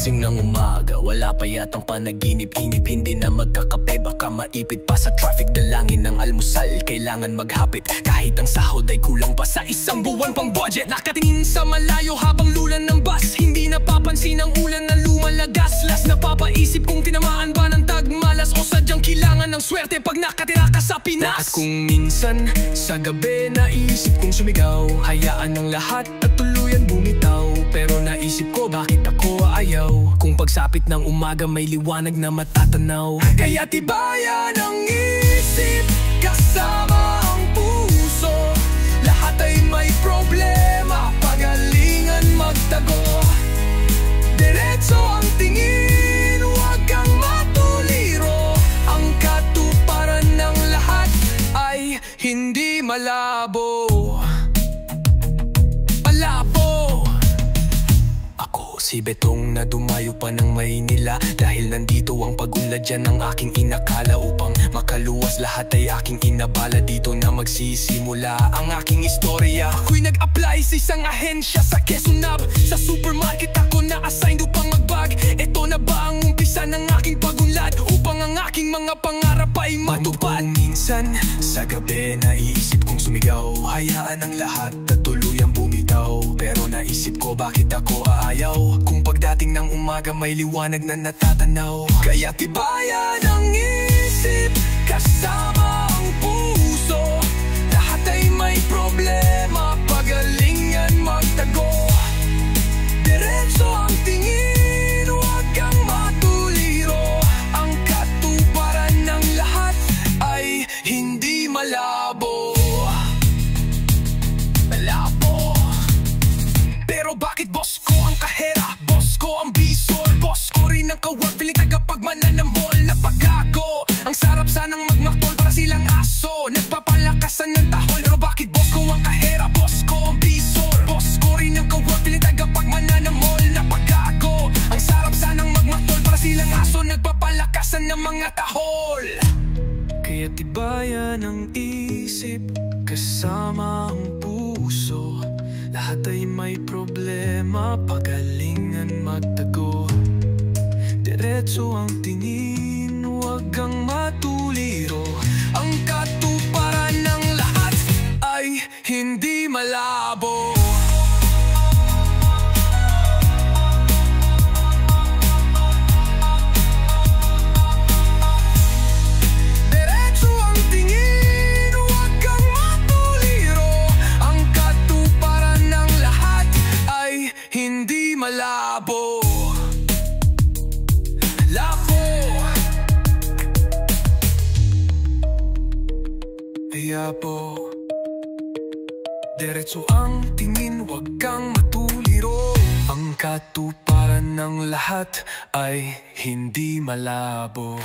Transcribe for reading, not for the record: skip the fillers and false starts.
Gising ng umaga, wala pa yatang panaginip-inip. Hindi na magkakape, baka maipit pa sa traffic. Dalangin ng almusal, kailangan maghapit. Kahit ang sahod ay kulang pa sa isang buwan pang budget. Nakatingin sa malayo habang lulan ng bus. Hindi napapansin ang ulan na lumalagas. Last napapaisip kung tinamaan ba ng tagmalas o sadyang kailangan ng swerte pag nakatira ka sa Pinas. At kung minsan sa gabi naisip kong sumigaw, hayaan ng lahat at tuluyan bumitaw. Pero naisip ko bakit ako ayaw, kung pagsapit ng umaga may liwanag na matatanaw. Kaya tibayan ang isip kasama ang puso. Lahat ay may problema, pagalingan magtago. Diretso ang tingin, huwag kang matuliro. Ang katuparan ng lahat ay hindi malabo. Si Betong na dumayo pa ng Maynila, dahil nandito ang pagunlad dyan ng aking inakala. Upang makaluwas lahat ay aking inabala, dito na magsisimula ang aking istorya. Ako'y nag-apply sa isang ahensya sa Quezon Ave. Sa supermarket ako na-assign upang mag-bag. Ito na ba ang umpisa ng aking pagunlad, upang ang aking mga pangarap ay matupad? Minsan sa gabi naiisip kong sumigaw, hayaan ang lahat at tuluyang bumitaw. Pero naisip ko bakit ako aayaw, kung pagdating ng umaga may liwanag na natatanaw. Kaya tibayan ang isip kasama ang puso. Lahat ay may problema, pagalingan magtago. Diretso ang tingin, huwag kang matuliro. Ang katuparan ng lahat ay hindi malabo. Pero bakit boss ko ang kahera, boss ko ang bisor, boss ko rin ang kawag, piling tagapagmana ng mall na pagkago? Ang sarap sanang magmaktol para silang aso, nagpapalakasan ng tahol. Pero bakit boss ko ang kahera, boss ko ang bisor, boss ko rin ang kawag, piling tagapagmana ng mall na pagkago? Ang sarap sanang magmaktol para silang aso, nagpapalakasan ng mga tahol. Kaya tibayan ang isip kasama ang puso. Lahat ay may problema, pagalingan magtago. Diretso ang tingin, huwag kang matuliro. Ang katuparan ng lahat ay hindi malabo. Hindi malabo. Labo. Kaya po, diretso ang tingin, huwag kang matuliro. Ang katuparan ng lahat ay hindi malabo.